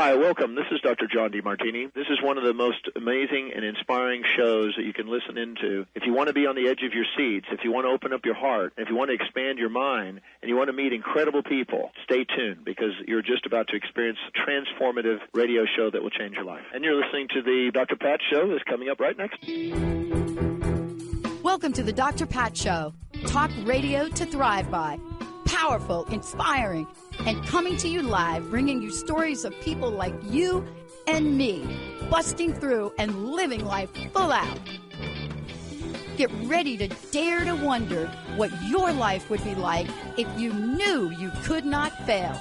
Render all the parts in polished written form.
Hi, welcome. This is Dr. John DeMartini. This is one of the most amazing and inspiring shows that you can listen into. If you want to be on the edge of your seats, if you want to open up your heart, if you want to expand your mind, and you want to meet incredible people, stay tuned because you're just about to experience a transformative radio show that will change your life. And you're listening to the Dr. Pat Show that's coming up right next. Welcome to the Dr. Pat Show. Talk radio to thrive by. Powerful, inspiring, and coming to you live, bringing you stories of people like you and me, busting through and living life full out. Get ready to dare to wonder what your life would be like if you knew you could not fail.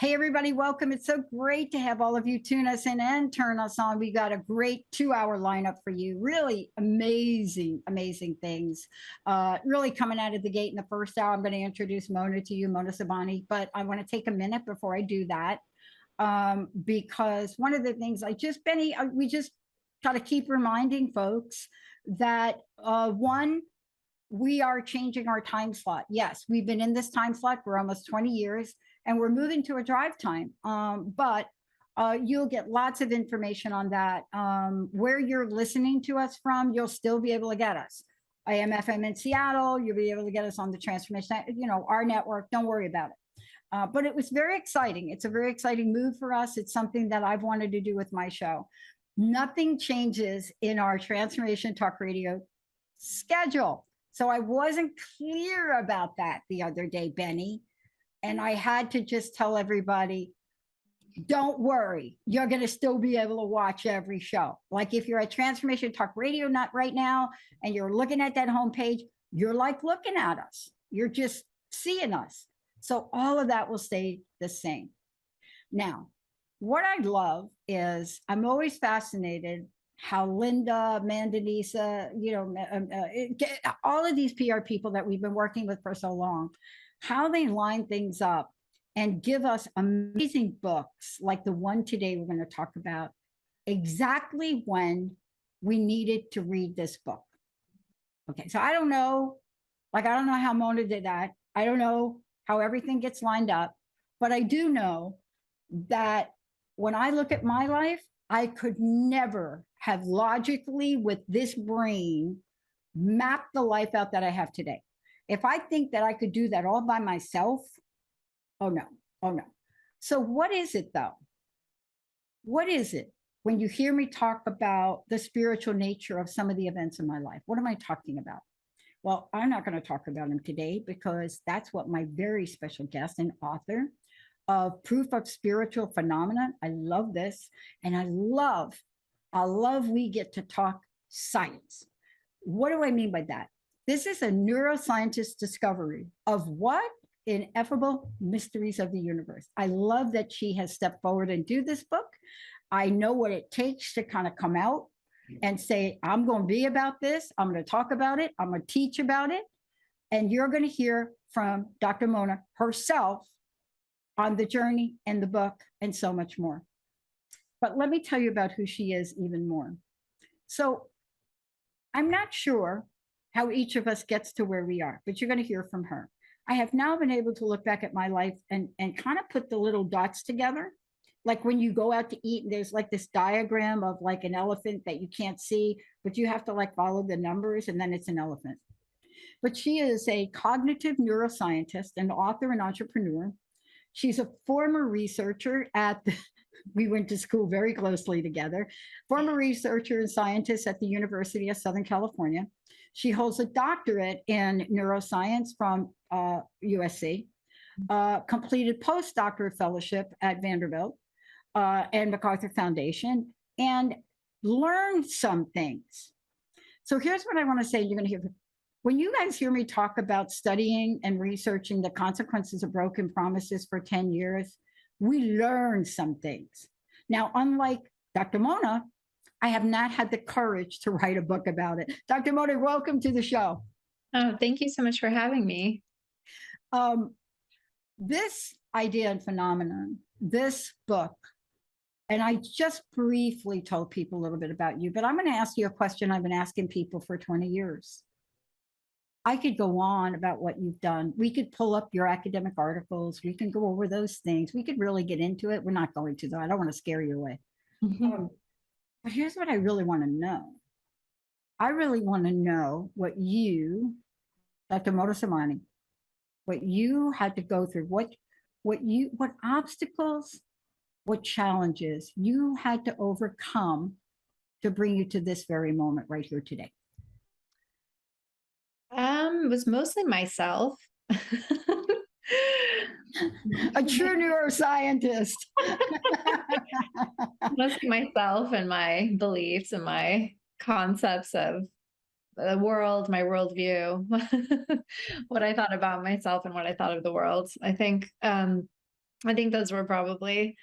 Hey, everybody, welcome. It's so great to have all of you tune us in and turn us on. We got a great 2-hour lineup for you. Really amazing, amazing things. Really coming out of the gate in the first hour. I'm going to introduce Mona to you, Mona Sobhani, but I want to take a minute before I do that because one of the things we just got to keep reminding folks that one, we are changing our time slot. Yes, we've been in this time slot for almost 20 years. And we're moving to a drive time, but you'll get lots of information on that. Where you're listening to us from, you'll still be able to get us. AM, FM in Seattle, you'll be able to get us on the Transformation, our network. Don't worry about it. But it was very exciting. It's a very exciting move for us. It's something that I've wanted to do with my show. Nothing changes in our Transformation Talk Radio schedule. So I wasn't clear about that the other day, Benny. And I had to just tell everybody, don't worry, you're going to still be able to watch every show. Like if you're at Transformation Talk Radio not right now, and you're looking at that homepage, you're like looking at us. You're just seeing us. So all of that will stay the same. Now, what I love is I'm always fascinated how Linda, Mandanisa, all of these PR people that we've been working with for so long, how they line things up and give us amazing books like the one today we're going to talk about exactly when we needed to read this book. Okay, so I don't know how Mona did that. I don't know how everything gets lined up, but I do know that when I look at my life, I could never have logically with this brain mapped the life out that I have today. If I think that I could do that all by myself, oh no. So what is it though? What is it when you hear me talk about the spiritual nature of some of the events in my life? What am I talking about? Well, I'm not going to talk about them today because that's what my very special guest and author of Proof of Spiritual Phenomena. I love this. And I love we get to talk science. What do I mean by that? This is a neuroscientist discovery of what? Ineffable mysteries of the universe. I love that she has stepped forward and do this book. I know what it takes to kind of come out and say, I'm going to be about this. I'm going to talk about it. I'm going to teach about it. And you're going to hear from Dr. Mona herself on the journey and the book and so much more. But let me tell you about who she is even more. So I'm not sure how each of us gets to where we are, but you're going to hear from her. I have now been able to look back at my life and kind of put the little dots together. Like when you go out to eat and there's like this diagram of like an elephant that you can't see, but you have to like follow the numbers and then it's an elephant. But she is a cognitive neuroscientist, an author and entrepreneur. She's a former researcher we went to school very closely together, former researcher and scientist at the University of Southern California. She holds a doctorate in neuroscience from USC, completed postdoctoral fellowship at Vanderbilt and MacArthur Foundation, and learned some things. So here's what I want to say. You're going to hear, when you guys hear me talk about studying and researching the consequences of broken promises for 10 years, we learned some things. Now, unlike Dr. Mona, I have not had the courage to write a book about it. Dr. Mona, welcome to the show. Oh, thank you so much for having me. This idea and phenomenon, this book, and I just briefly told people a little bit about you, but I'm going to ask you a question I've been asking people for 20 years. I could go on about what you've done. We could pull up your academic articles. We can go over those things. We could really get into it. We're not going to, though. I don't want to scare you away. But here's what I really want to know. I really want to know what you, Dr. Sobhani, what you had to go through, what obstacles, what challenges you had to overcome to bring you to this very moment right here today. It was mostly myself. A true neuroscientist. Mostly myself and my beliefs and my concepts of the world, my worldview, what I thought about myself and what I thought of the world. I think those were probably,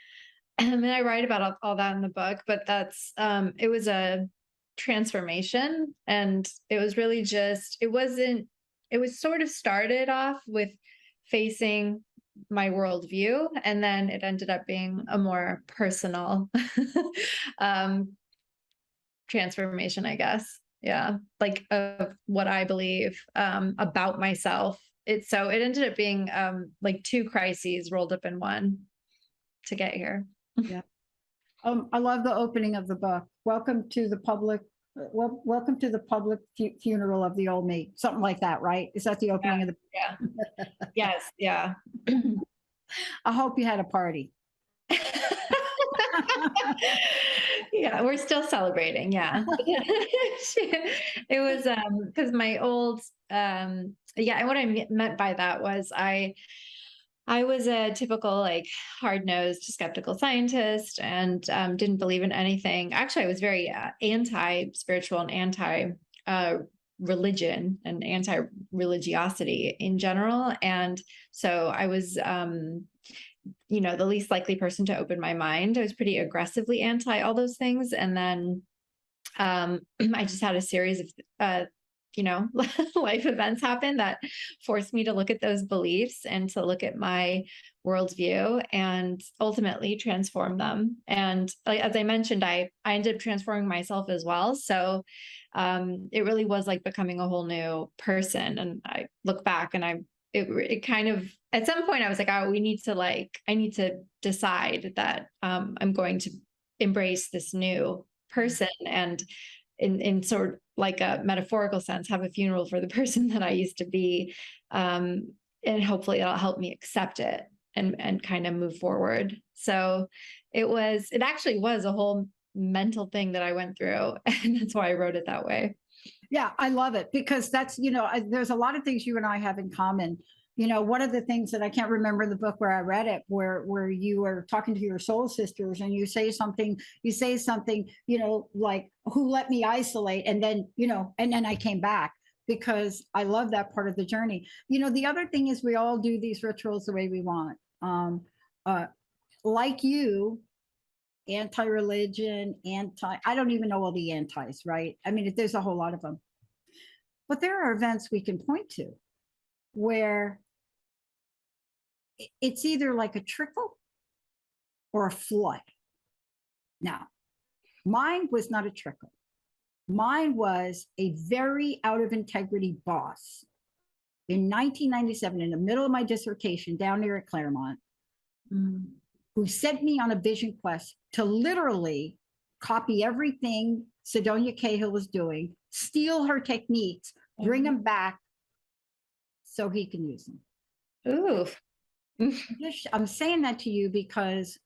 and I write about all that in the book, but that's, it was a transformation, and it was really just, it was sort of started off with facing my worldview, and then it ended up being a more personal transformation, I guess. Yeah, like of what I believe about myself. It ended up being like two crises rolled up in one to get here. Yeah. I love the opening of the book. Welcome to the public. Welcome to the public funeral of the old me. Something like that, right? Is that the opening of the? Yeah. Yes. Yeah. I hope you had a party. Yeah, we're still celebrating. Yeah. It was because my old and what I meant by that was I was a typical like hard-nosed skeptical scientist, and didn't believe in anything. Actually, I was very anti-spiritual and anti-religion and anti-religiosity in general. And so I was the least likely person to open my mind. I was pretty aggressively anti all those things. And then I just had a series of life events happen that forced me to look at those beliefs and to look at my worldview and ultimately transform them. And like, as I mentioned, I ended up transforming myself as well. So it really was like becoming a whole new person. And I look back and it kind of, at some point I was like, oh, I need to decide that I'm going to embrace this new person, and in sort of like a metaphorical sense, have a funeral for the person that I used to be. And hopefully it'll help me accept it and kind of move forward. So it actually was a whole mental thing that I went through. And that's why I wrote it that way. Yeah, I love it because that's, there's a lot of things you and I have in common. One of the things that I can't remember in the book where I read it, where you are talking to your soul sisters and you say something, like, who let me isolate? And then, and then I came back, because I love that part of the journey. The other thing is we all do these rituals the way we want. Like you, anti-religion, I don't even know all the antis, right? I mean, there's a whole lot of them. But there are events we can point to where it's either like a trickle or a flood. Now, mine was not a trickle. Mine was a very out of integrity boss in 1997, in the middle of my dissertation down there at Claremont, who sent me on a vision quest to literally copy everything Sidonia Cahill was doing, steal her techniques, bring them back so he can use them. Ooh. I'm saying that to you because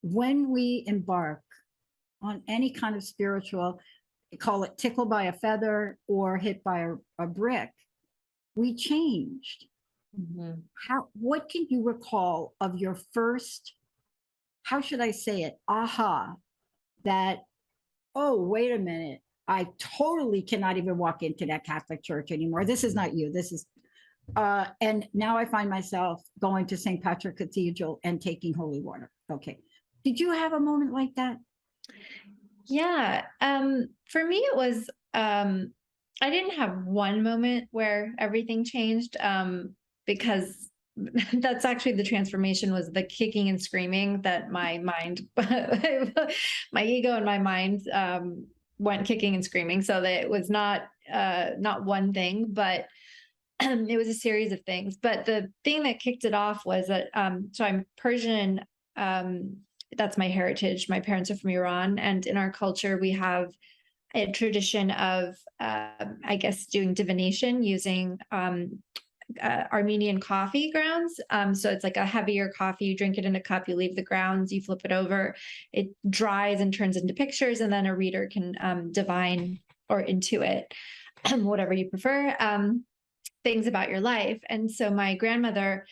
when we embark on any kind of spiritual, call it tickled by a feather or hit by a brick, we changed. What can you recall of your first, how should I say it, aha, that, oh, wait a minute, I totally cannot even walk into that Catholic church anymore. This is not you. This is, and now I find myself going to St. Patrick Cathedral and taking holy water. Okay. Did you have a moment like that? Yeah. For me, it was, I didn't have one moment where everything changed, because that's actually the transformation, was the kicking and screaming that my mind, my ego and my mind went kicking and screaming. So that it was not not one thing, but it was a series of things. But the thing that kicked it off was that, so I'm Persian. That's my heritage. My parents are from Iran. And in our culture, we have a tradition of, I guess, doing divination using Armenian coffee grounds. So it's like a heavier coffee. You drink it in a cup, you leave the grounds, you flip it over, it dries and turns into pictures, and then a reader can divine or intuit, whatever you prefer, things about your life. And so my grandmother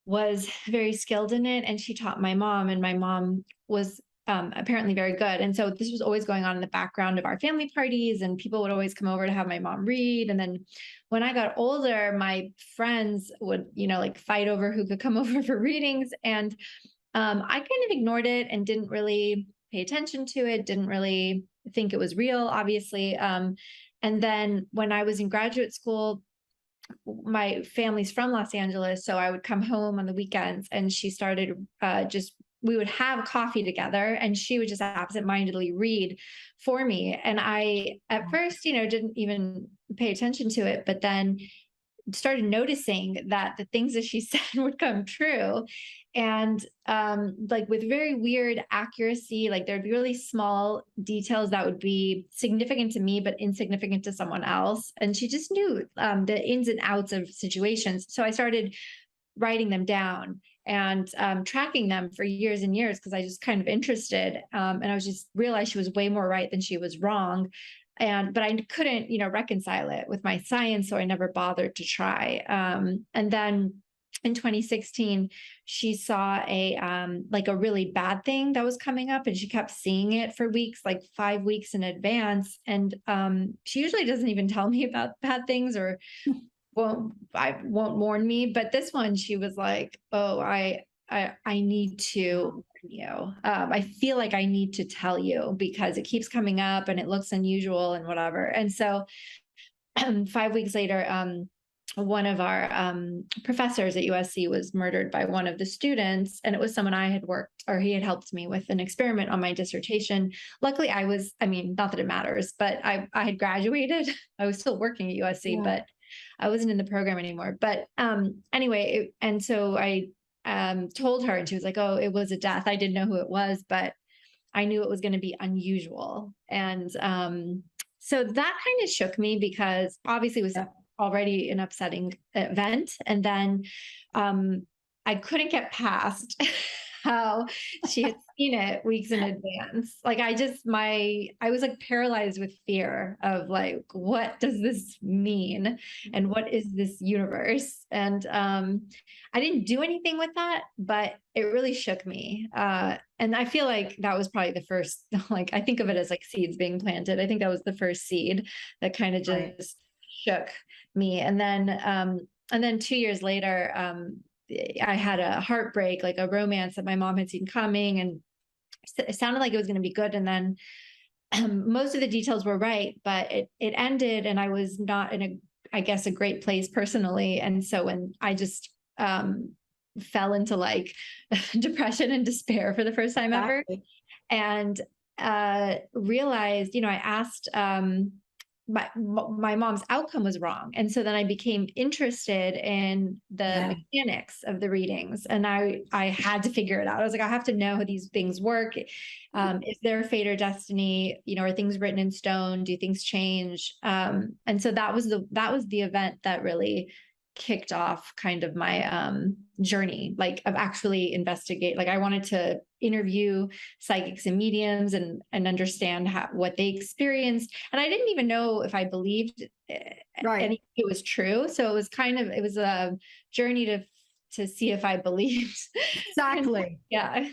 was very skilled in it, and she taught my mom, and my mom was apparently very good. And so this was always going on in the background of our family parties, and people would always come over to have my mom read. And then when I got older, my friends would, like fight over who could come over for readings. And I kind of ignored it and didn't really pay attention to it, didn't really think it was real, obviously. And then when I was in graduate school, my family's from Los Angeles, so I would come home on the weekends, and she started we would have coffee together, and she would just absentmindedly read for me. And I, at first, didn't even pay attention to it, but then started noticing that the things that she said would come true. And like with very weird accuracy, like there'd be really small details that would be significant to me, but insignificant to someone else. And she just knew the ins and outs of situations. So I started writing them down and tracking them for years and years, because I was just kind of interested. And I was just realized she was way more right than she was wrong. But I couldn't, reconcile it with my science, so I never bothered to try. And then in 2016, she saw a really bad thing that was coming up, and she kept seeing it for weeks, like 5 weeks in advance. And she usually doesn't even tell me about bad things, or won't warn me. But this one, she was like, "Oh, I need to warn you. I feel like I need to tell you because it keeps coming up and it looks unusual and whatever." And so 5 weeks later, one of our professors at USC was murdered by one of the students, and it was someone he had helped me with an experiment on my dissertation. Luckily, not that it matters, but I had graduated. I was still working at USC, but I wasn't in the program anymore. But anyway, and so I told her, and she was like, "Oh, it was a death. I didn't know who it was, but I knew it was going to be unusual." And so that kind of shook me, because obviously it was already an upsetting event. And then I couldn't get past how she had seen it weeks in advance. Like I was like paralyzed with fear of like, what does this mean? And what is this universe? And I didn't do anything with that, but it really shook me. And I feel like that was probably the first, like, I think of it as like seeds being planted. I think that was the first seed that kind of just shook me. And then 2 years later, I had a heartbreak, like a romance that my mom had seen coming, and it sounded like it was going to be good. And then most of the details were right, but it ended, and I was not in a great place personally. And so when I just fell into like depression and despair for the first time ever, and realized, I asked, my mom's outcome was wrong. And so then I became interested in the mechanics of the readings, and I had to figure it out. I was like, I have to know how these things work. Is there fate or destiny? Are things written in stone? Do things change? And so that was the event that really kicked off kind of my journey, like of actually investigate. Like I wanted to interview psychics and mediums and understand what they experienced. And I didn't even know if I believed anything it was true. So it was a journey to see if I believed. Exactly. Yeah.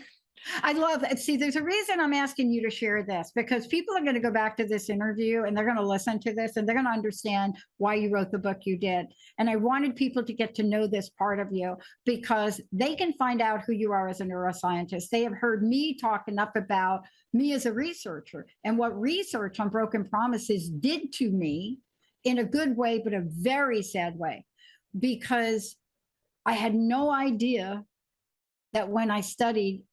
I love it. See, there's a reason I'm asking you to share this, because people are going to go back to this interview and they're going to listen to this and they're going to understand why you wrote the book you did. And I wanted people to get to know this part of you, because they can find out who you are as a neuroscientist. They have heard me talk enough about me as a researcher and what research on broken promises did to me, in a good way, but a very sad way, because I had no idea that when I studied,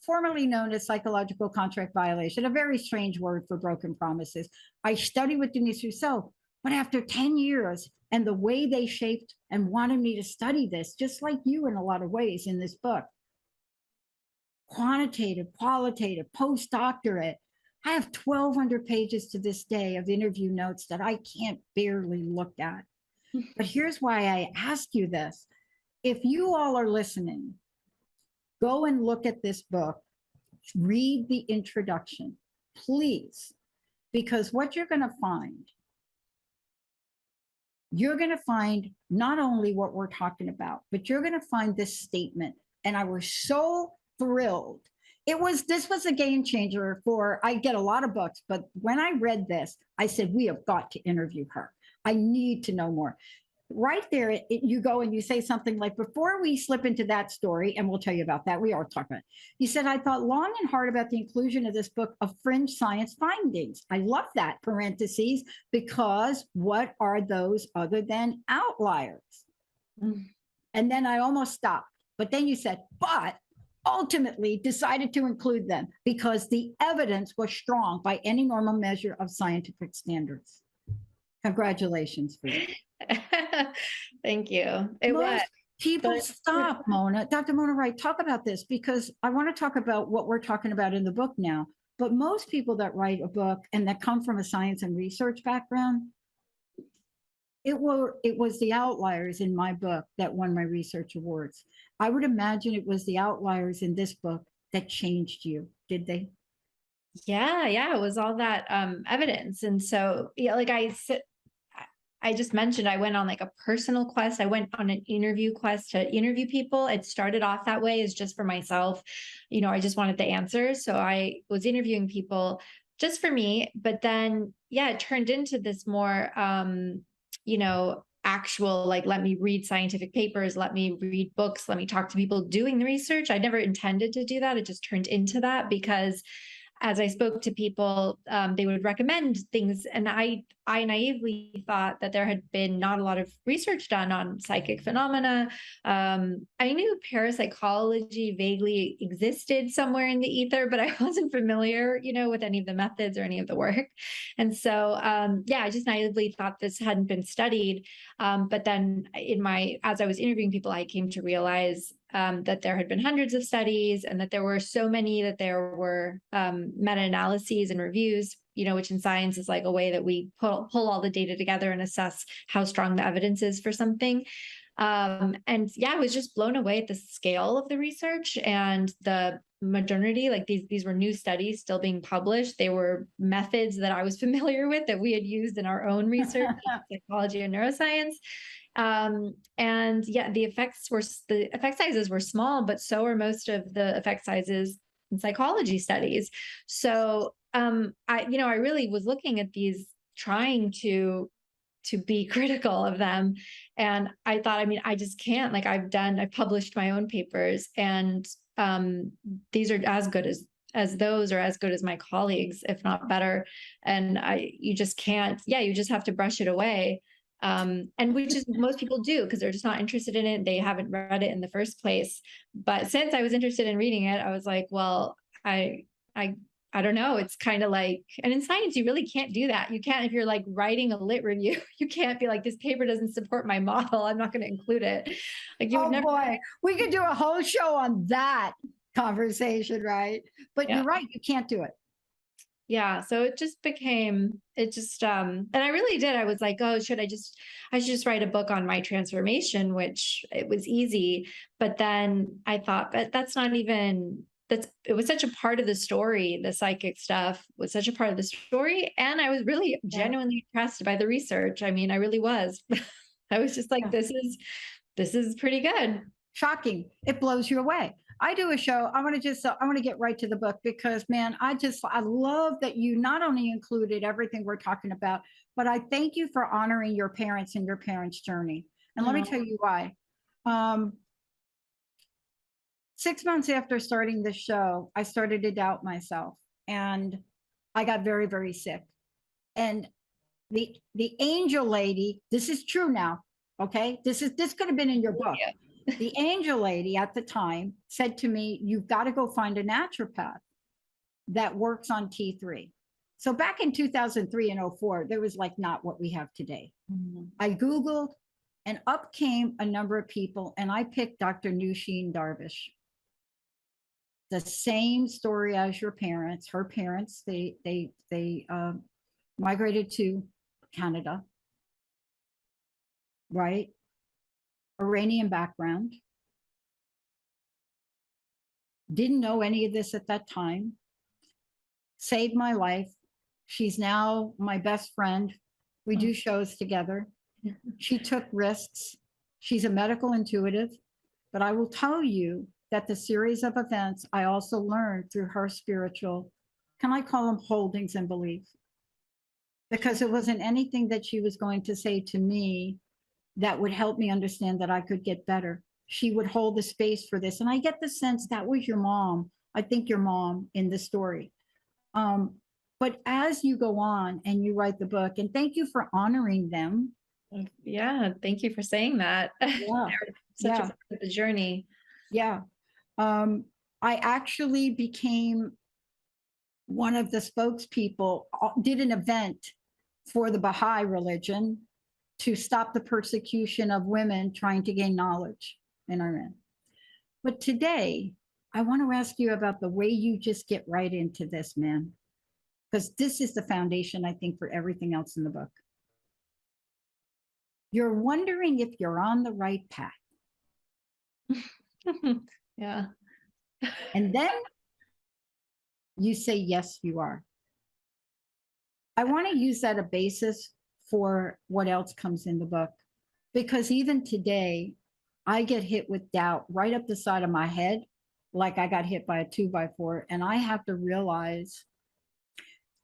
formerly known as psychological contract violation, a very strange word for broken promises. I studied with Denise Rousseau. But after 10 years and the way they shaped and wanted me to study this, just like you in a lot of ways in this book, quantitative, qualitative, postdoctorate, I have 1,200 pages to this day of interview notes that I can't barely look at. But here's why I ask you this. If you all are listening, go and look at this book, read the introduction, please, because what you're going to find not only what we're talking about, but you're going to find this statement. And I was so thrilled. This was a game changer I get a lot of books, but when I read this, I said, we have got to interview her. I need to know more. Right there, you go and you say something like, before we slip into that story, and we'll tell you about that, we are talking about it. You said, I thought long and hard about the inclusion of this book of fringe science findings. I love that, parentheses, because what are those other than outliers? And then I almost stopped. But then you said, but ultimately decided to include them because the evidence was strong by any normal measure of scientific standards. Congratulations for that. Thank you. People stop, Mona. Dr. Mona Wright, talk about this, because I want to talk about what we're talking about in the book now. But most people that write a book and that come from a science and research background, it was the outliers in my book that won my research awards. I would imagine it was the outliers in this book that changed you. Did they? Yeah, it was all that evidence. And so, yeah, like I just mentioned, I went on like a personal quest. I went on an interview quest to interview people. It started off that way as just for myself. I just wanted the answers. So I was interviewing people just for me. But then, it turned into this more, actual, like, let me read scientific papers, let me read books, let me talk to people doing the research. I never intended to do that. It just turned into that because as I spoke to people, they would recommend things. And I naively thought that there had been not a lot of research done on psychic phenomena. I knew parapsychology vaguely existed somewhere in the ether, but I wasn't familiar, with any of the methods or any of the work. And so, I just naively thought this hadn't been studied. But then as I was interviewing people, I came to realize that there had been hundreds of studies and that there were so many that there were meta-analyses and reviews, which in science is like a way that we pull all the data together and assess how strong the evidence is for something. I was just blown away at the scale of the research and the modernity. Like these were new studies still being published. They were methods that I was familiar with that we had used in our own research, psychology and neuroscience. The effect sizes were small, but so are most of the effect sizes in psychology studies. So, I really was looking at these, trying to be critical of them. And I thought, I just can't, like I've published my own papers, and, these are as good as those, or as good as my colleagues, if not better. And you just can't, you just have to brush it away. And which is most people do because they're just not interested in it. They haven't read it in the first place. But since I was interested in reading it, I was like, well, I don't know. It's kind of like, and in science, you really can't do that. You can't, if you're like writing a lit review, you can't be like, this paper doesn't support my model, I'm not going to include it. Like you would never. Boy, we could do a whole show on that conversation, right? But you're right, you can't do it. Yeah. So it just became, and I really did. I was like, oh, I should just write a book on my transformation, which it was easy. But then I thought, but it was such a part of the story. The psychic stuff was such a part of the story. And I was really genuinely impressed by the research. I really was. I was just like, this is pretty good. Shocking. It blows you away. I do a show. I want to get right to the book because, man, I love that you not only included everything we're talking about, but I thank you for honoring your parents and your parents' journey. And let me tell you why. 6 months after starting this show, I started to doubt myself, and I got very, very sick. And the angel lady, this is true now. Okay. This could have been in your book. Yeah. The angel lady at the time said to me, you've got to go find a naturopath that works on T3. So back in 2003 and '04, there was like not what we have today. I Googled and up came a number of people, and I picked Dr. Nushin Darvish. The same story as your parents. Her parents, they migrated to Canada, right? Iranian background. Didn't know any of this at that time. Saved my life. She's now my best friend. We do shows together. She took risks. She's a medical intuitive, but I will tell you that the series of events I also learned through her spiritual, can I call them holdings and beliefs? Because it wasn't anything that she was going to say to me that would help me understand that I could get better. She would hold the space for this. And I get the sense that was your mom. I think your mom in the story. But as you go on and you write the book, and thank you for honoring them. Yeah, thank you for saying that. Yeah. Such Yeah. a part of the journey. Yeah. I actually became one of the spokespeople, did an event for the Baha'i religion to stop the persecution of women trying to gain knowledge in Iran. But today, I want to ask you about the way you just get right into this, man, because this is the foundation, I think, for everything else in the book. You're wondering if you're on the right path. Yeah. And then you say, yes, you are. I want to use that as a basis for what else comes in the book, because even today, I get hit with doubt right up the side of my head, like I got hit by a 2x4, and I have to realize,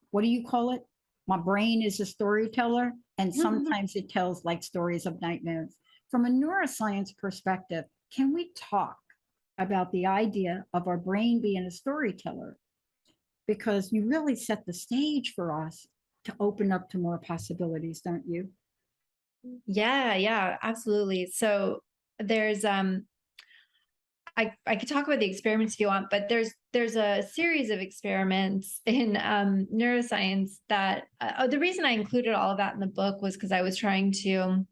what do you call it? My brain is a storyteller, and sometimes it tells like stories of nightmares. From a neuroscience perspective, can we talk about the idea of our brain being a storyteller? Because you really set the stage for us to open up to more possibilities, don't you? Yeah, absolutely. So there's I could talk about the experiments if you want, but there's a series of experiments in neuroscience that the reason I included all of that in the book was because I was trying to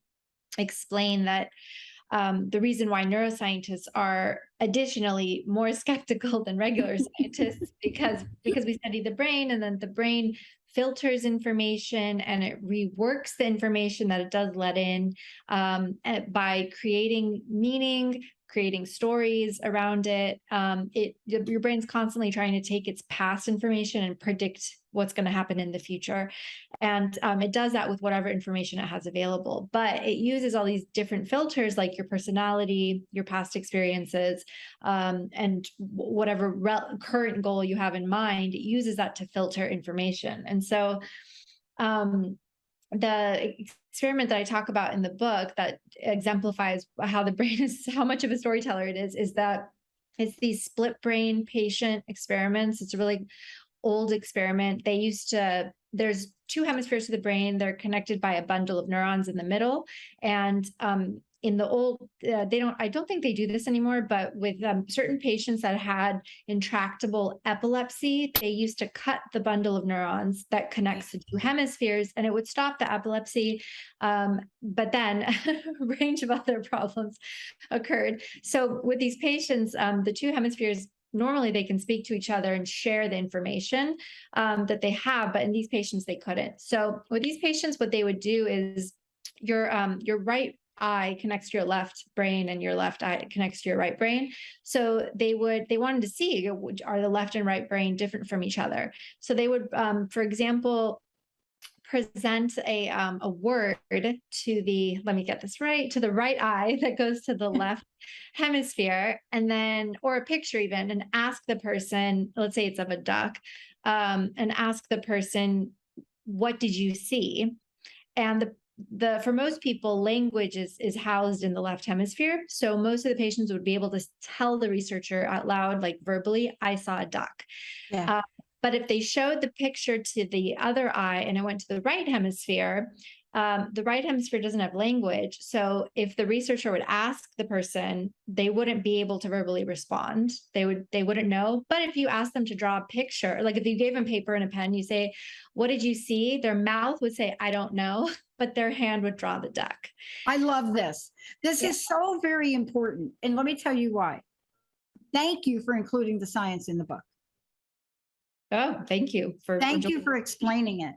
explain that the reason why neuroscientists are additionally more skeptical than regular scientists because we study the brain, and then the brain filters information and it reworks the information that it does let in by creating meaning, creating stories around it. Your brain's constantly trying to take its past information and predict what's going to happen in the future. And it does that with whatever information it has available. But it uses all these different filters, like your personality, your past experiences, and whatever current goal you have in mind. It uses that to filter information. And so the experiment that I talk about in the book that exemplifies how the brain is, how much of a storyteller it is that it's these split brain patient experiments. It's a really old experiment. There's two hemispheres to the brain. They're connected by a bundle of neurons in the middle. And in the old, I don't think they do this anymore, but with certain patients that had intractable epilepsy, they used to cut the bundle of neurons that connects the two hemispheres, and it would stop the epilepsy. But then a range of other problems occurred. So with these patients, the two hemispheres, normally they can speak to each other and share the information that they have, but in these patients, they couldn't. So with these patients, what they would do is your right eye connects to your left brain and your left eye connects to your right brain. So they wanted to see, are the left and right brain different from each other? So they would, for example, present a word to the, let me get this right, to the right eye that goes to the left hemisphere, and then, or a picture even, and ask the person, let's say it's of a duck, and ask the person, what did you see? And for most people, language is housed in the left hemisphere. So most of the patients would be able to tell the researcher out loud, like verbally, I saw a duck. Yeah. But if they showed the picture to the other eye and it went to the right hemisphere, The right hemisphere doesn't have language. So if the researcher would ask the person, they wouldn't be able to verbally respond. They wouldn't know. But if you ask them to draw a picture, like if you gave them paper and a pen, you say, what did you see? Their mouth would say, I don't know, but their hand would draw the duck. I love this. This is so very important. And let me tell you why. Thank you for including the science in the book. Oh, thank you Thank you for explaining it.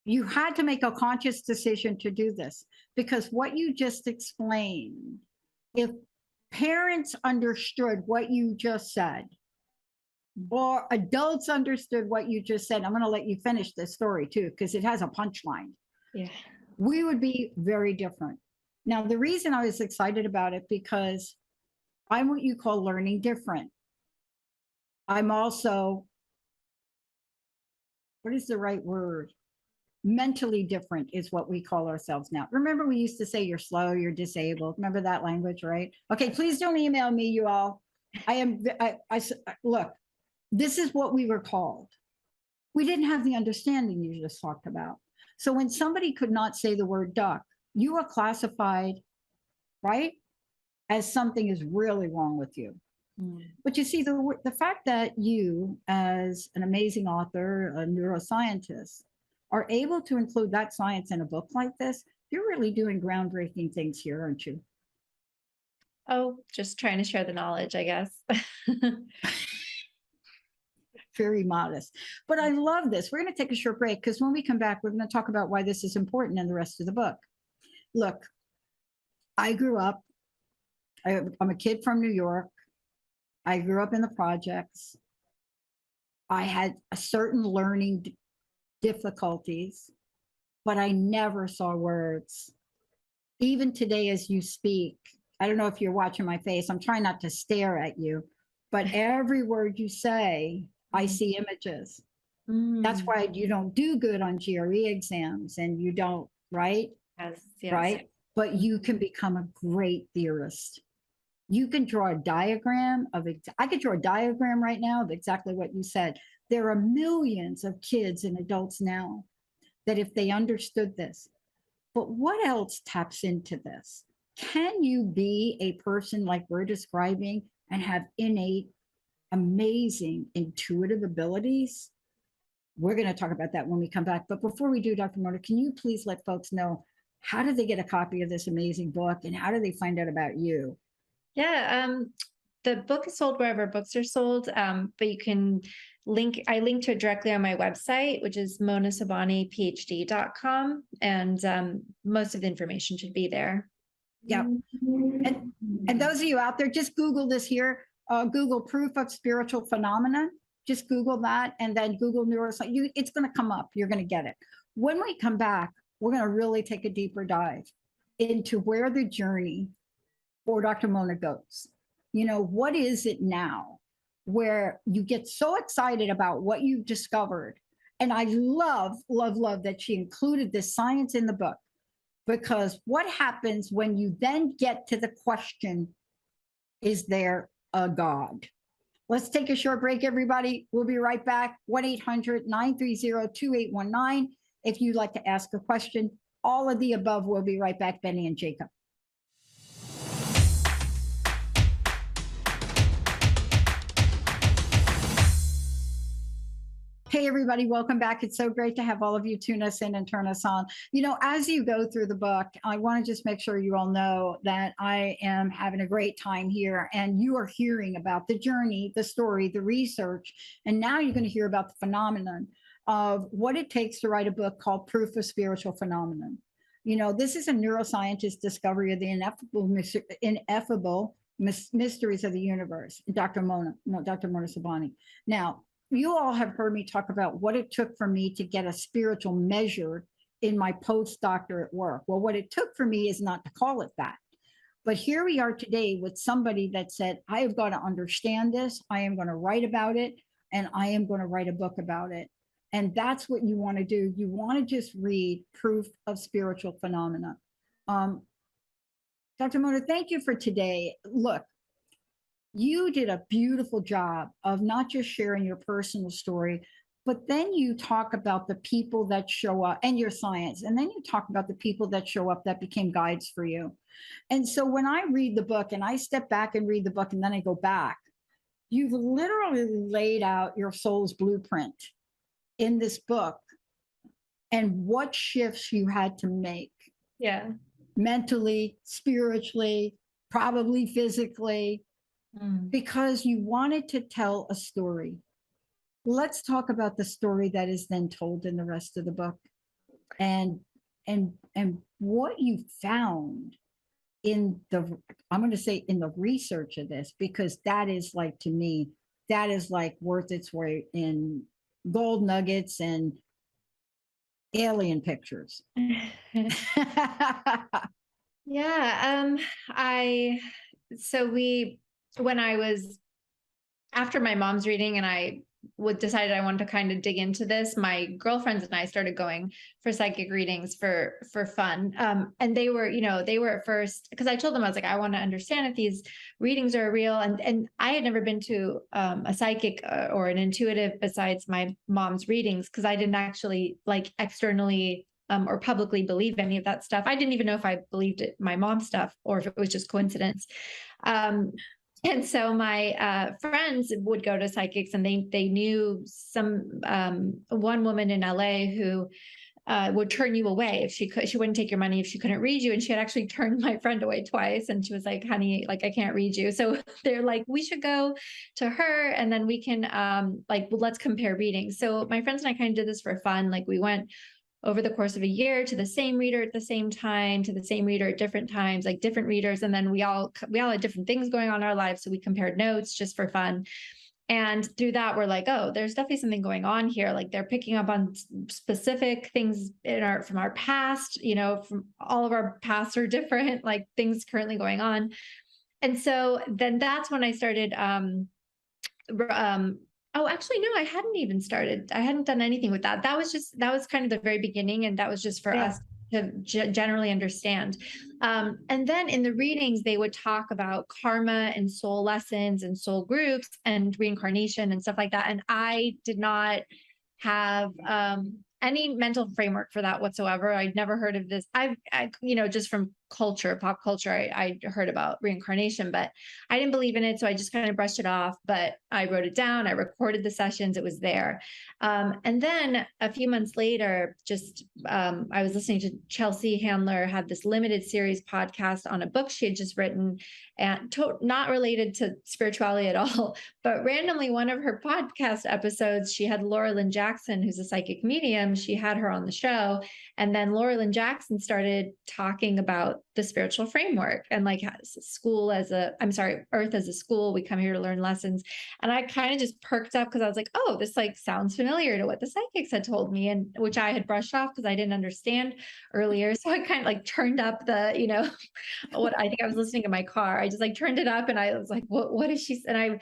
You had to make a conscious decision to do this, because what you just explained, if parents understood what you just said, or adults understood what you just said, I'm going to let you finish this story too, because it has a punchline. Yeah. We would be very different. Now, the reason I was excited about it, because I'm what you call learning different. I'm also, what is the right word? Mentally different is what we call ourselves now. Remember, we used to say you're slow, you're disabled. Remember that language, right? Okay, please don't email me, you all. Look, this is what we were called. We didn't have the understanding you just talked about. So when somebody could not say the word duck, you are classified, right, as something is really wrong with you. But you see, the fact that you, as an amazing author, a neuroscientist, are able to include that science in a book like this, you're really doing groundbreaking things here, aren't you? Oh, just trying to share the knowledge, I guess. Very modest. But I love this. We're going to take a short break, because when we come back, we're going to talk about why this is important in the rest of the book. Look, I grew up, I'm a kid from New York. I grew up in the projects. I had a certain learning difficulties, but I never saw words. Even today, as you speak, I don't know if you're watching my face, I'm trying not to stare at you, but every word you say, I see images. That's why you don't do good on GRE exams, and you don't, right? Yes. Right? But you can become a great theorist. You can draw a diagram of it. I could draw a diagram right now of exactly what you said. There are millions of kids and adults now that, if they understood this, but what else taps into this? Can you be a person like we're describing and have innate, amazing, intuitive abilities? We're going to talk about that when we come back. But before we do, Dr. Mona, can you please let folks know, how do they get a copy of this amazing book, and how do they find out about you? Yeah, the book is sold wherever books are sold, but you can I link to it directly on my website, which is monasobhaniphd.com, and most of the information should be there. Yep. And those of you out there, just Google this here, Google proof of spiritual phenomena. Just Google that, and then Google neuroscience. It's going to come up. You're going to get it. When we come back, we're going to really take a deeper dive into where the journey for Dr. Mona goes. You know, what is it now where you get so excited about what you've discovered? And I love, love, love that she included this science in the book, because what happens when you then get to the question, is there a God? Let's take a short break, everybody. We'll be right back. 1-800-930-2819. If you'd like to ask a question, all of the above. We'll be right back, Benny and Jacob. Hey, everybody, welcome back. It's so great to have all of you tune us in and turn us on. You know, as you go through the book, I want to just make sure you all know that I am having a great time here, and you are hearing about the journey, the story, the research, and now you're going to hear about the phenomenon of what it takes to write a book called Proof of Spiritual Phenomenon. You know, this is a neuroscientist discovery of the ineffable mysteries of the universe, Dr. Mona Sobhani. Now, you all have heard me talk about what it took for me to get a spiritual measure in my postdoctorate work. Well, what it took for me is not to call it that. But here we are today with somebody that said, I have got to understand this. I am going to write about it, and I am going to write a book about it. And that's what you want to do. You want to just read Proof of Spiritual Phenomena. Dr. Mona, thank you for today. Look, you did a beautiful job of not just sharing your personal story, But then you talk about the people that show up and your science. And then you talk about the people that show up that became guides for you. And so when I read the book and I step back and read the book and then I go back, you've literally laid out your soul's blueprint in this book and what shifts you had to make. Yeah. Mentally, spiritually, probably physically, because you wanted to tell a story. Let's talk about the story that is then told in the rest of the book, and what you found in the, I'm going to say in the research of this, because that is like, to me, that is like worth its weight in gold nuggets and alien pictures. Yeah. When I was, after my mom's reading and I decided I wanted to kind of dig into this, my girlfriends and I started going for psychic readings for fun. And they were at first, because I told them, I was like, I want to understand if these readings are real. And I had never been to a psychic or an intuitive besides my mom's readings, because I didn't actually like externally or publicly believe any of that stuff. I didn't even know if I believed it, my mom's stuff, or if it was just coincidence. And so my friends would go to psychics, and they knew one woman in LA who would turn you away if she wouldn't take your money if she couldn't read you. And she had actually turned my friend away twice. And she was like, honey, like, I can't read you. So they're like, we should go to her and then we can let's compare readings. So my friends and I kind of did this for fun. Like, we went over the course of a year to the same reader at the same time, to the same reader at different times, like different readers. And then we all had different things going on in our lives. So we compared notes just for fun. And through that, we're like, oh, there's definitely something going on here. Like, they're picking up on specific things from our past, from all of our pasts are different, like things currently going on. And so then that's when I started, oh, actually, no, I hadn't even started. I hadn't done anything with that. That was kind of the very beginning. And that was just for us to generally understand. And then in the readings, they would talk about karma and soul lessons and soul groups and reincarnation and stuff like that. And I did not have any mental framework for that whatsoever. I'd never heard of this. I just from pop culture, I heard about reincarnation, but I didn't believe in it. So I just kind of brushed it off, but I wrote it down. I recorded the sessions. It was there. And then a few months later, I was listening to Chelsea Handler had this limited series podcast on a book she had just written, and not related to spirituality at all, but randomly one of her podcast episodes, she had Laura Lynn Jackson, who's a psychic medium. She had her on the show. And then Laura Lynn Jackson started talking about the spiritual framework and like Earth as a school. We come here to learn lessons. And I kind of just perked up because I was like, oh, this like sounds familiar to what the psychics had told me, and which I had brushed off because I didn't understand earlier. So I kind of like turned up the, what I think I was listening in my car. I just like turned it up and I was like, what is she? And I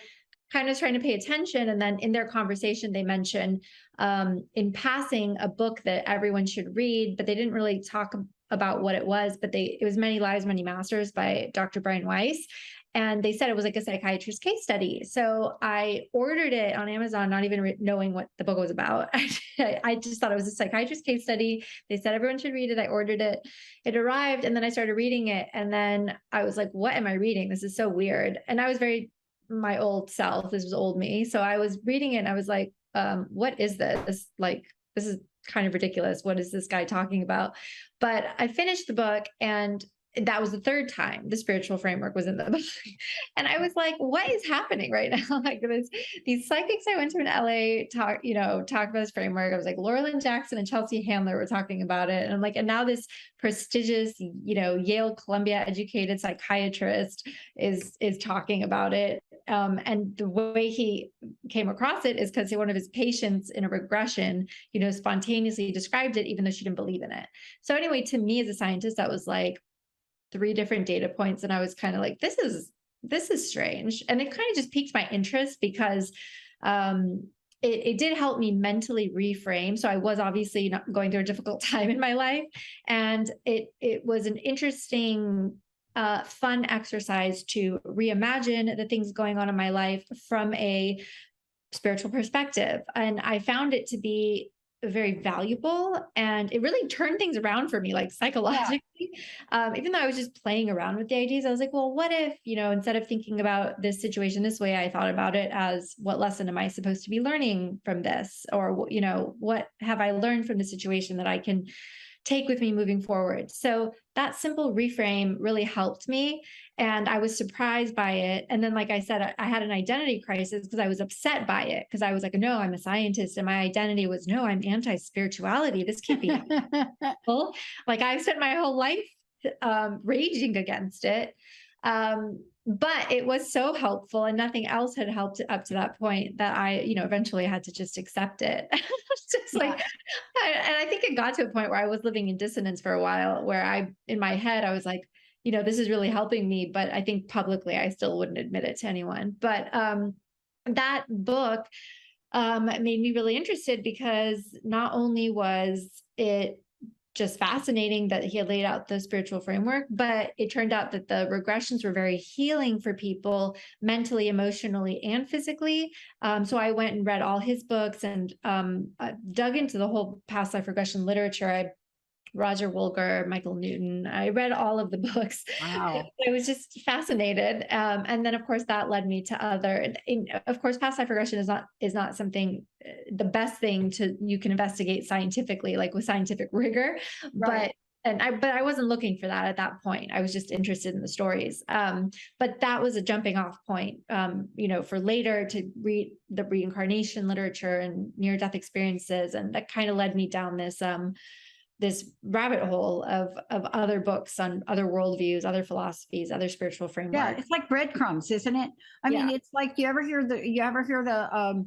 kind of trying to pay attention. And then in their conversation, they mentioned in passing a book that everyone should read, but they didn't really talk about what it was, but it was Many Lives, Many Masters by Dr. Brian Weiss. And they said it was like a psychiatrist case study. So I ordered it on Amazon, not even knowing what the book was about. I just thought it was a psychiatrist case study. They said everyone should read it. I ordered it. It arrived, and then I started reading it. And then I was like, what am I reading? This is so weird. And I was my old self. This was old me. So I was reading it and I was like, what is this? Like, this is kind of ridiculous. What is this guy talking about? But I finished the book, and that was the third time the spiritual framework was in the book. And I was like, what is happening right now? Like these psychics I went to in LA talk about this framework. I was like, Laura Lynn Jackson and Chelsea Handler were talking about it. And I'm like, and now this prestigious, Yale, Columbia educated psychiatrist is talking about it. And the way he came across it is because one of his patients in a regression, spontaneously described it, even though she didn't believe in it. So anyway, to me as a scientist, that was like 3 different data points. And I was kind of like, this is strange. And it kind of just piqued my interest because it did help me mentally reframe. So I was obviously not going through a difficult time in my life. And it was an interesting, fun exercise to reimagine the things going on in my life from a spiritual perspective. And I found it to be very valuable, and it really turned things around for me, like psychologically. Even though I was just playing around with the ideas, I was like, well, what if, instead of thinking about this situation this way, I thought about it as, what lesson am I supposed to be learning from this? Or, what have I learned from the situation that I can take with me moving forward? So that simple reframe really helped me. And I was surprised by it. And then, like I said, I had an identity crisis because I was upset by it. Because I was like, no, I'm a scientist. And my identity was, no, I'm anti-spirituality. This can't be helpful. Like, I've spent my whole life raging against it. But it was so helpful, and nothing else had helped up to that point, that I, eventually had to just accept it. Just like, and I think it got to a point where I was living in dissonance for a while, where in my head, I was like, this is really helping me, but I think publicly I still wouldn't admit it to anyone. But that book made me really interested, because not only was it just fascinating that he had laid out the spiritual framework, but it turned out that the regressions were very healing for people mentally, emotionally, and physically. So I went and read all his books, and dug into the whole past life regression literature. Roger Wolger, Michael Newton. I read all of the books. Wow. I was just fascinated. And then, of course, that led me to of course, past life regression is not something, the best thing you can investigate scientifically, like with scientific rigor. Right. But I wasn't looking for that at that point. I was just interested in the stories. But that was a jumping off point, for later to read the reincarnation literature and near-death experiences. And that kind of led me down this rabbit hole of other books on other worldviews, other philosophies, other spiritual frameworks. Yeah, it's like breadcrumbs, isn't it? I mean, it's like, you ever hear the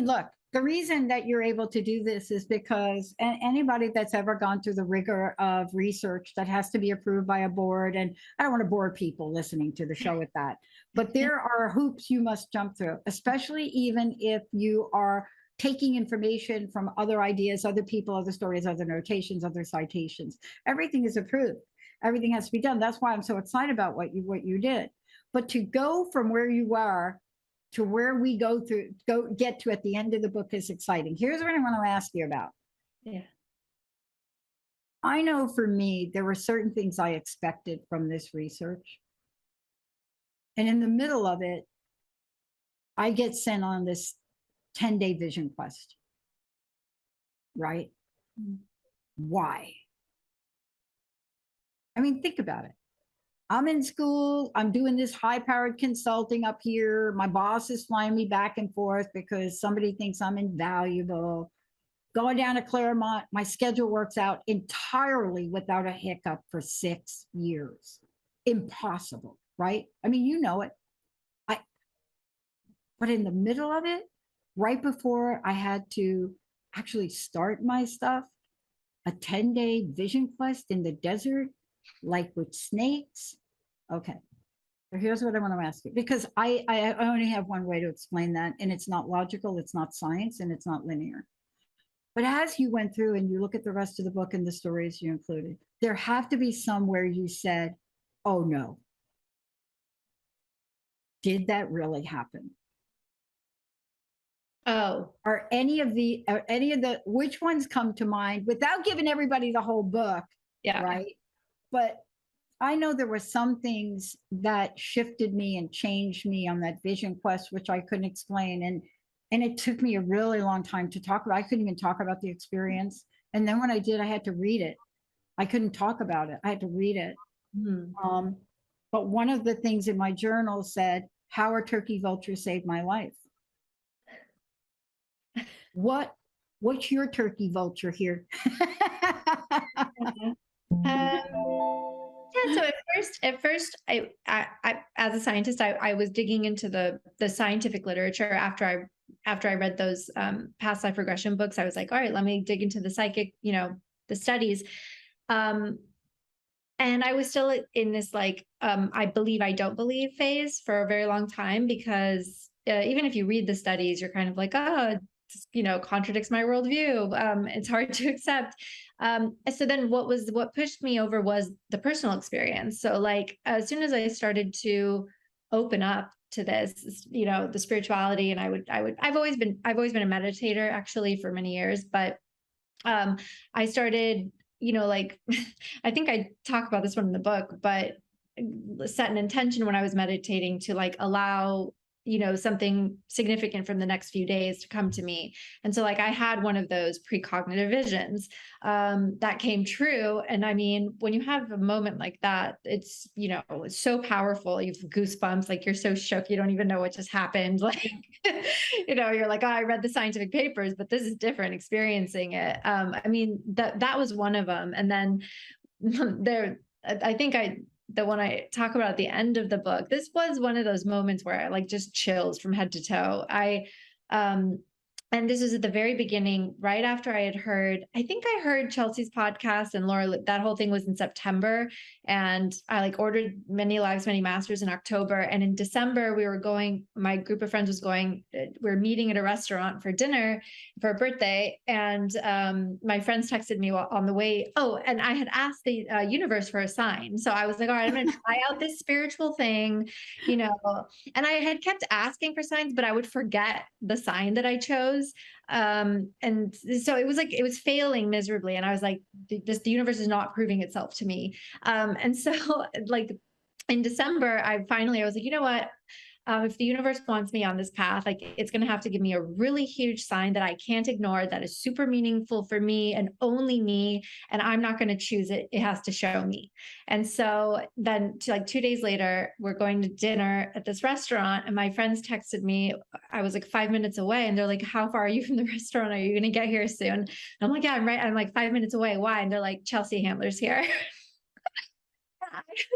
look, the reason that you're able to do this is because anybody that's ever gone through the rigor of research that has to be approved by a board, and I don't want to bore people listening to the show with that, but there are hoops you must jump through, especially even if you are taking information from other ideas, other people, other stories, other notations, other citations. Everything is approved. Everything has to be done. That's why I'm so excited about what you did. But to go from where you are to where we get to at the end of the book is exciting. Here's what I want to ask you about. Yeah. I know for me, there were certain things I expected from this research. And in the middle of it, I get sent on this 10-day vision quest, right? Why? I mean, think about it. I'm in school, I'm doing this high-powered consulting up here. My boss is flying me back and forth because somebody thinks I'm invaluable. Going down to Claremont, my schedule works out entirely without a hiccup for 6 years. Impossible, right? I mean, you know it. But in the middle of it, right before I had to actually start my stuff, a 10-day vision quest in the desert, like with snakes. Okay, so here's what I want to ask you, because I only have one way to explain that, and it's not logical, it's not science, and it's not linear. But as you went through and you look at the rest of the book and the stories you included, there have to be somewhere you said, oh no, did that really happen? Oh, Are any of the which ones come to mind without giving everybody the whole book? yeah. Right. But I know there were some things that shifted me and changed me on that vision quest, which I couldn't explain. And it took me a really long time to talk about. I couldn't even talk about the experience. And then when I did, I had to read it. I couldn't talk about it. I had to read it. Mm-hmm. But one of the things in my journal said, how a turkey vulture saved my life. What's your turkey vulture here? So at first, I as a scientist, I was digging into the scientific literature after I read those past life regression books. I was like, all right, let me dig into the psychic, the studies. And I was still in this I believe, I don't believe phase for a very long time, because even if you read the studies, you're kind of like, oh, contradicts my worldview. It's hard to accept. So then what pushed me over was the personal experience. So as soon as I started to open up to this, you know, the spirituality. And I've always been a meditator actually for many years, but I started, you know, like, I think I talk about this one in the book, but set an intention when I was meditating to like allow, you know, something significant from the next few days to come to me. And so like I had one of those precognitive visions that came true. And I mean, when you have a moment like that, it's, you know, it's so powerful. You have goosebumps, like you're so shook, you don't even know what just happened. Like, you know, you're like, oh, I read the scientific papers, but this is different experiencing it. I mean, that was one of them. And then I think the one I talk about at the end of the book, this was one of those moments where I like just chills from head to toe. And this was at the very beginning, right after I had heard, I think I heard Chelsea's podcast, and Laura, that whole thing was in September. And I like ordered Many Lives, Many Masters in October. And in December, my group of friends was going, we were meeting at a restaurant for dinner for a birthday. And my friends texted me on the way. Oh, and I had asked the universe for a sign. So I was like, all right, I'm going to try out this spiritual thing, you know. And I had kept asking for signs, but I would forget the sign that I chose. And so it was like, it was failing miserably. And I was like, the universe is not proving itself to me. And so like in December, I was like, you know what? If the universe wants me on this path, like it's going to have to give me a really huge sign that I can't ignore, that is super meaningful for me and only me. And I'm not going to choose it. It has to show me. And so then like 2 days later, we're going to dinner at this restaurant, and my friends texted me. I was like 5 minutes away, and they're like, how far are you from the restaurant? Are you going to get here soon? And I'm like, yeah, I'm right. I'm like 5 minutes away. Why? And they're like, Chelsea Handler's here.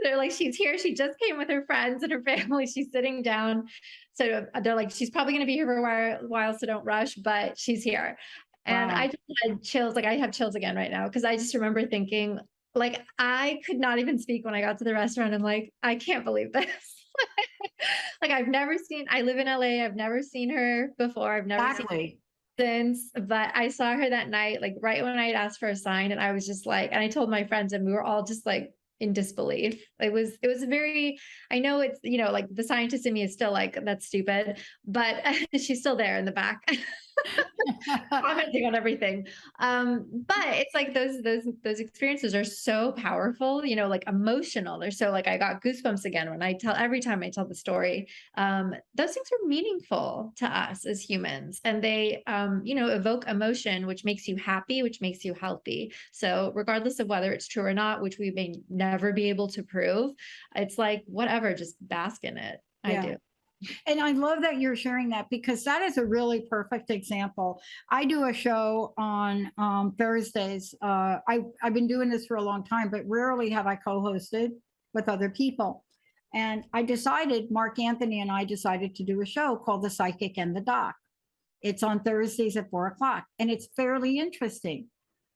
They're like, she's here. She just came with her friends and her family. She's sitting down. So they're like, she's probably going to be here for a while, so don't rush, but she's here. And I just had chills. Like I have chills again right now, because I just remember thinking, like, I could not even speak when I got to the restaurant. I'm like, I can't believe this. Like I live in LA. I've never seen her before. I've never seen her since, but I saw her that night, like right when I had asked for a sign. And I was just like, and I told my friends, and we were all just like in disbelief. It was very, I know it's, you know, like the scientist in me is still like, that's stupid, but she's still there in the back. Commenting on everything. But it's like those experiences are so powerful, you know, like emotional. They're so like, I got goosebumps again when every time I tell the story. Those things are meaningful to us as humans, and they, you know, evoke emotion, which makes you happy, which makes you healthy. So regardless of whether it's true or not, which we may never be able to prove, it's like, whatever, just bask in it. Yeah. I do. And I love that you're sharing that, because that is a really perfect example. I do a show on Thursdays. I've been doing this for a long time, but rarely have I co-hosted with other people. And Mark Anthony and I decided to do a show called The Psychic and the Doc. It's on Thursdays at 4:00, and it's fairly interesting.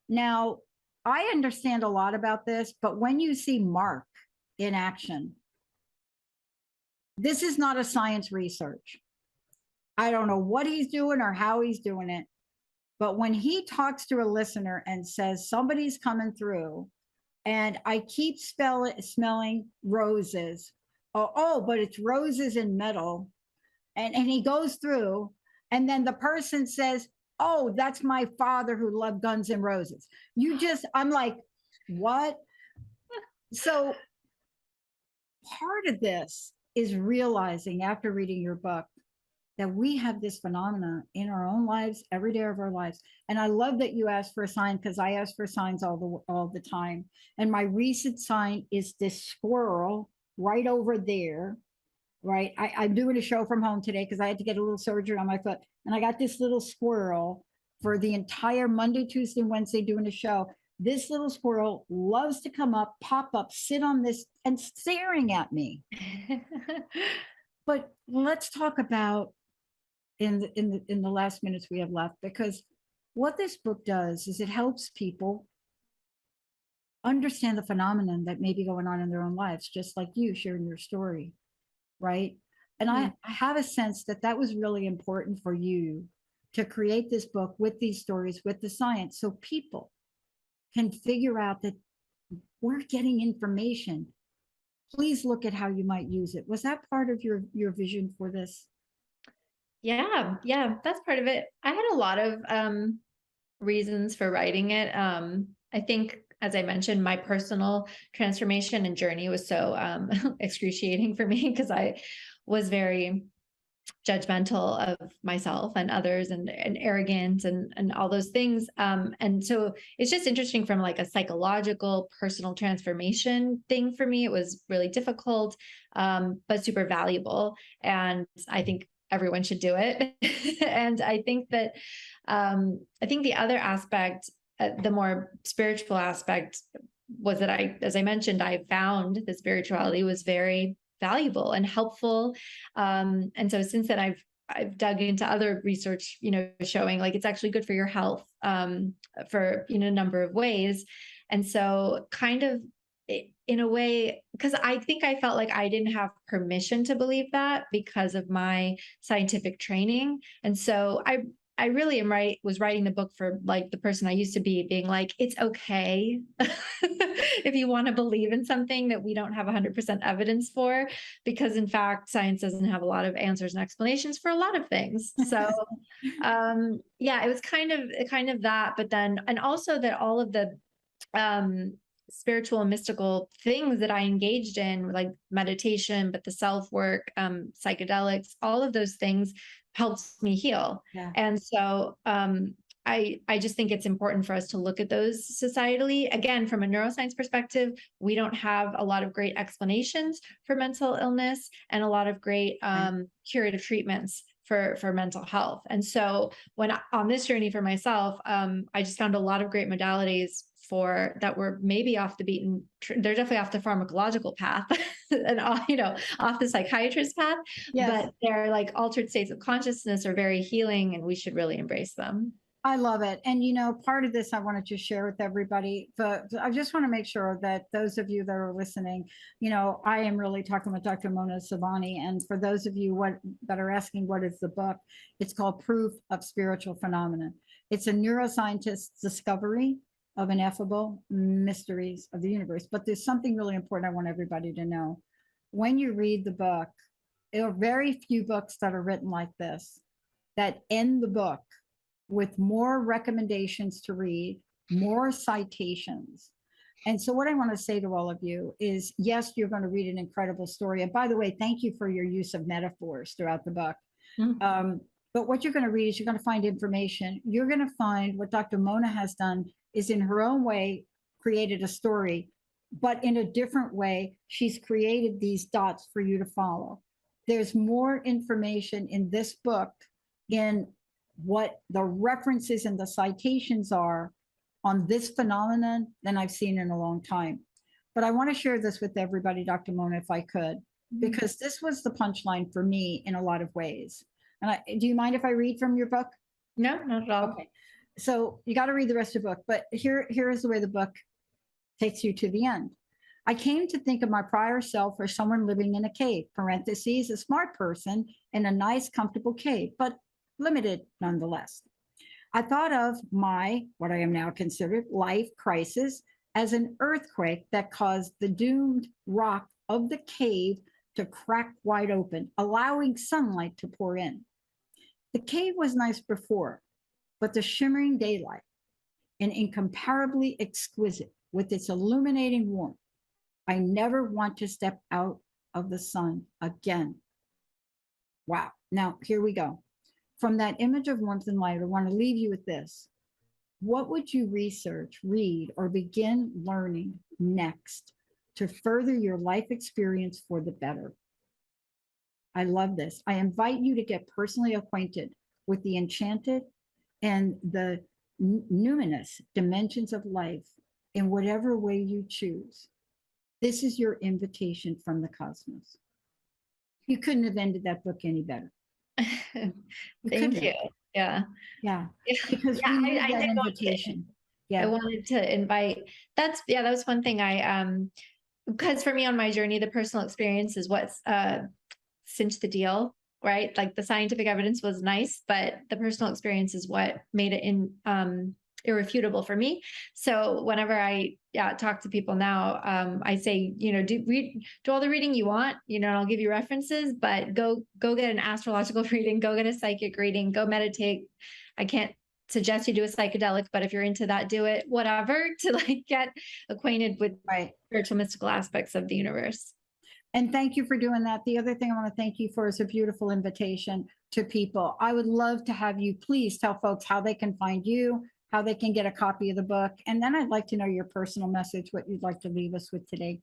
Now, I understand a lot about this, but when you see Mark in action, this is not a science research. I don't know what he's doing or how he's doing it, but when he talks to a listener and says, somebody's coming through, and I keep smelling roses. But it's roses and metal. And he goes through, and then the person says, oh, that's my father who loved Guns N' Roses. I'm like, what? So part of this is realizing, after reading your book, that we have this phenomena in our own lives every day of our lives. And I love that you asked for a sign, because I ask for signs all the time. And my recent sign is this squirrel right over there, right? I'm doing a show from home today because I had to get a little surgery on my foot. And I got this little squirrel for the entire Monday, Tuesday, Wednesday doing a show. This little squirrel loves to come up, pop up, sit on this and staring at me. But let's talk about in the last minutes we have left, because what this book does is it helps people understand the phenomenon that may be going on in their own lives, just like you sharing your story, right? And I have a sense that was really important for you to create this book with these stories, with the science, so people can figure out that we're getting information please look at how you might use it. Was that part of your vision for this? Yeah, that's part of it. I had a lot of reasons for writing it. I think, as I mentioned, my personal transformation and journey was so excruciating for me because I was very judgmental of myself and others and arrogant and all those things. And so it's just interesting from like a psychological personal transformation thing for me. It was really difficult, but super valuable. And I think everyone should do it. And I think that I think the other aspect, the more spiritual aspect, was that as I mentioned, I found that spirituality was very valuable and helpful. And so since then, I've dug into other research, showing like it's actually good for your health, for a number of ways. And so kind of in a way, because I think I felt like I didn't have permission to believe that because of my scientific training. And so I really was writing the book for like the person I used to be, being like, it's okay if you want to believe in something that we don't have 100% evidence for, because in fact, science doesn't have a lot of answers and explanations for a lot of things. So yeah, it was kind of that, but then, and also that all of the spiritual and mystical things that I engaged in, like meditation, but the self-work, psychedelics, all of those things helps me heal. Yeah. And so I just think it's important for us to look at those societally. Again, from a neuroscience perspective, we don't have a lot of great explanations for mental illness and a lot of great curative treatments for mental health. And so on this journey for myself, I just found a lot of great modalities that were maybe off the beaten, they're definitely off the pharmacological path and off the psychiatrist path, yes. But they're like altered states of consciousness are very healing, and we should really embrace them. I love it. And, part of this I wanted to share with everybody, but I just want to make sure that those of you that are listening, I am really talking with Dr. Mona Sobhani. And for those of you that are asking, what is the book? It's called Proof of Spiritual Phenomena. It's a neuroscientist's discovery of ineffable mysteries of the universe. But there's something really important I want everybody to know. When you read the book, there are very few books that are written like this, that end the book with more recommendations to read, more citations. And so what I want to say to all of you is, yes, you're going to read an incredible story. And by the way, thank you for your use of metaphors throughout the book. Mm-hmm. But what you're going to read is you're going to find information. You're going to find what Dr. Mona has done is, in her own way, created a story, but in a different way, she's created these dots for you to follow. There's more information in this book in what the references and the citations are on this phenomenon than I've seen in a long time. But I want to share this with everybody, Dr. Mona, if I could, because this was the punchline for me in a lot of ways. And do you mind if I read from your book? No, not at all. Okay. So you got to read the rest of the book, but here is the way the book takes you to the end. I came to think of my prior self as someone living in a cave, parentheses, a smart person in a nice, comfortable cave, but limited nonetheless. I thought of what I am now considered, life crisis as an earthquake that caused the doomed rock of the cave to crack wide open, allowing sunlight to pour in. The cave was nice before, but the shimmering daylight and incomparably exquisite with its illuminating warmth. I never want to step out of the sun again. Wow. Now, here we go. From that image of warmth and light, I want to leave you with this. What would you research, read, or begin learning next to further your life experience for the better? I love this. I invite you to get personally acquainted with the enchanted and the numinous dimensions of life in whatever way you choose. This is your invitation from the cosmos. You couldn't have ended that book any better. Thank you. Yeah. Yeah. Because we need that invitation. I wanted to invite, that was one thing because for me on my journey, the personal experience is what's cinched the deal, right? Like the scientific evidence was nice, but the personal experience is what made it irrefutable for me. So whenever I talk to people now, I say, do all the reading you want, and I'll give you references, but go get an astrological reading, go get a psychic reading, go meditate. I can't suggest you do a psychedelic, but if you're into that, do it, whatever, to like get acquainted with spiritual mystical aspects of the universe. And thank you for doing that. The other thing I want to thank you for is a beautiful invitation to people. I would love to have you please tell folks how they can find you, how they can get a copy of the book. And then I'd like to know your personal message, what you'd like to leave us with today.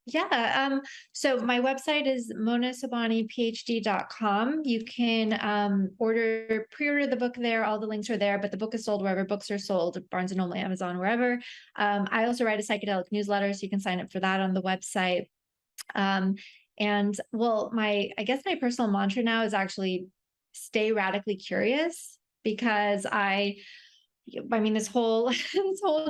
Yeah. So my website is monasobhaniphd.com. You can pre-order the book there. All the links are there, but the book is sold wherever books are sold, Barnes & Noble, Amazon, wherever. I also write a psychedelic newsletter, so you can sign up for that on the website. And well, I guess my personal mantra now is actually stay radically curious, because this whole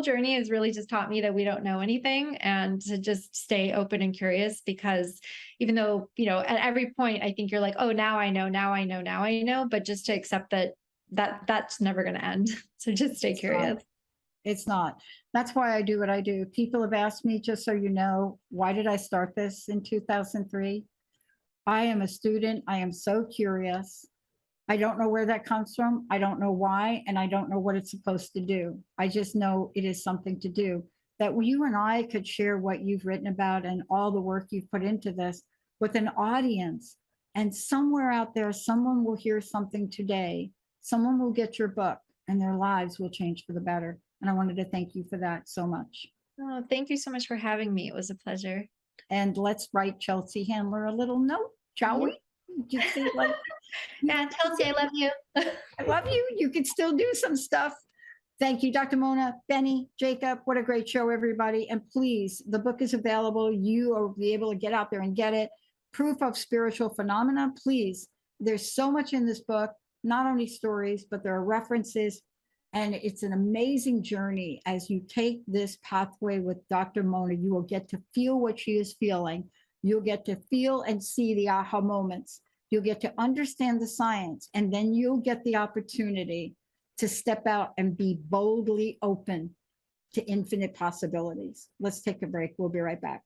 journey has really just taught me that we don't know anything, and to just stay open and curious, because even though, at every point I think you're like, oh, now I know, but just to accept that's never going to end. So just stay curious. It's not. That's why I do what I do. People have asked me, just so you know, why did I start this in 2003? I am a student. I am so curious. I don't know where that comes from. I don't know why, and I don't know what it's supposed to do. I just know it is something to do. That you and I could share what you've written about and all the work you've put into this with an audience. And somewhere out there, someone will hear something today. Someone will get your book, and their lives will change for the better. And I wanted to thank you for that so much. Oh, thank you so much for having me. It was a pleasure. And let's write Chelsea Handler a little note, shall we? Just say like, yeah, Chelsea, I love you. I love you. You can still do some stuff. Thank you, Dr. Mona, Benny, Jacob. What a great show, everybody. And please, the book is available. You will be able to get out there and get it. Proof of Spiritual Phenomena. Please, there's so much in this book, not only stories, but there are references. And it's an amazing journey. As you take this pathway with Dr. Mona, you will get to feel what she is feeling. You'll get to feel and see the aha moments. You'll get to understand the science, and then you'll get the opportunity to step out and be boldly open to infinite possibilities. Let's take a break. We'll be right back.